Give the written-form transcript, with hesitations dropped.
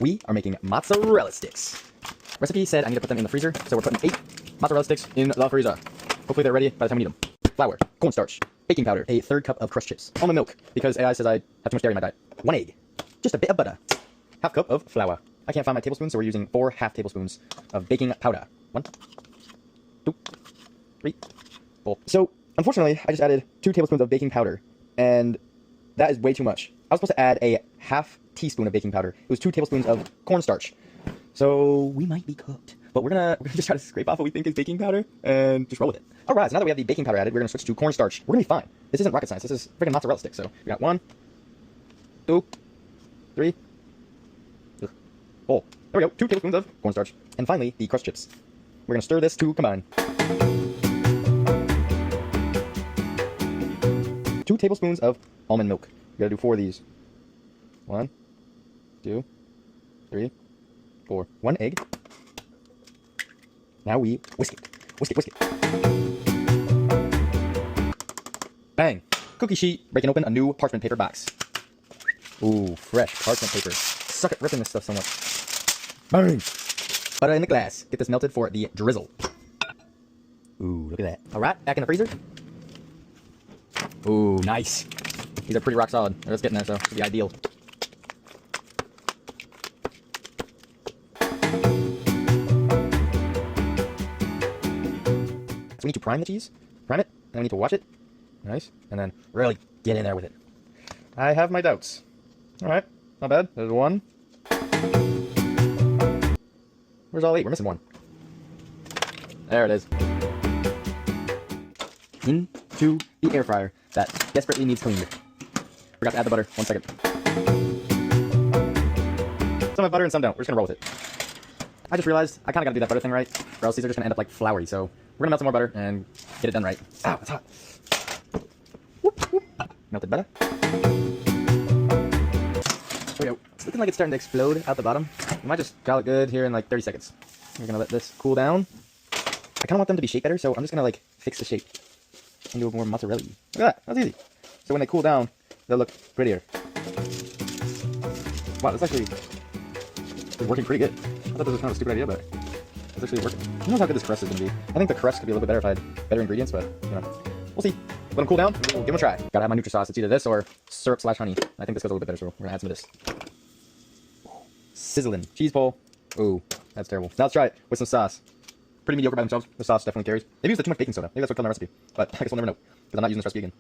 We are making mozzarella sticks. Recipe said I need to put them in the freezer, so we're putting 8 mozzarella sticks in the freezer. Hopefully they're ready by the time we need them. Flour, cornstarch, baking powder, a 1/3 cup of crushed chips, almond milk, because AI says I have too much dairy in my diet, 1 egg, just a bit of butter, 1/2 cup of flour. I can't find my tablespoons, so we're using 4 half tablespoons of baking powder. 1, 2, 3, 4. So, unfortunately, I just added 2 tablespoons of baking powder, and that is way too much. I was supposed to add a 1/2 teaspoon of baking powder. It was 2 tablespoons of cornstarch. So, we might be cooked. But we're gonna just try to scrape off what we think is baking powder and just roll with it. Alright, so now that we have the baking powder added, we're gonna switch to cornstarch. We're gonna be fine. This isn't rocket science. This is freaking mozzarella sticks. So, we got 1, 2, 3, 4. There we go. 2 tablespoons of cornstarch. And finally, the crushed chips. We're gonna stir this to combine. 2 tablespoons of almond milk. We gotta do 4 of these. 1, 2, 3, 4. 1 egg. Now we whisk it. Whisk it, whisk it. Bang! Cookie sheet. Breaking open a new parchment paper box. Ooh, fresh parchment paper. Suck at ripping this stuff so much. Bang! Butter in the glass. Get this melted for the drizzle. Ooh, look at that. Alright, back in the freezer. Ooh, nice. These are pretty rock solid. They're just getting there, so it should be ideal. So we need to prime the cheese, prime it, and we need to watch it, nice, and then really get in there with it. I have my doubts. Alright, not bad. There's 1. Where's all 8? We're missing 1. There it is. Into the air fryer that desperately needs cleaned. Forgot to add the butter. 1 second. Some have butter and some don't. We're just gonna roll with it. I just realized I kind of gotta do that butter thing right, or else these are just gonna end up like floury, so we're gonna melt some more butter and get it done right. Ow, it's hot. Whoop, whoop. Melted butter. There we go. It's looking like it's starting to explode out the bottom. We might just call it good here in like 30 seconds. We're gonna let this cool down. I kind of want them to be shaped better, so I'm just gonna like fix the shape and do more mozzarella. Look at that. That's easy. So when they cool down, they'll look prettier. Wow, that's actually working pretty good. I thought this was kind of a stupid idea, but it's actually working. Who knows how good this crust is going to be? I think the crust could be a little bit better if I had better ingredients, but, you know, we'll see. Let them cool down, we'll give them a try. Gotta have my Nutri-Sauce. It's either this or syrup/honey. I think this goes a little bit better, so we're gonna add some of this. Sizzling. Cheese pull. Ooh, that's terrible. Now let's try it with some sauce. Pretty mediocre by themselves. The sauce definitely carries. Maybe it was too much baking soda. Maybe that's what killed my recipe. But I guess we'll never know, because I'm not using this recipe again.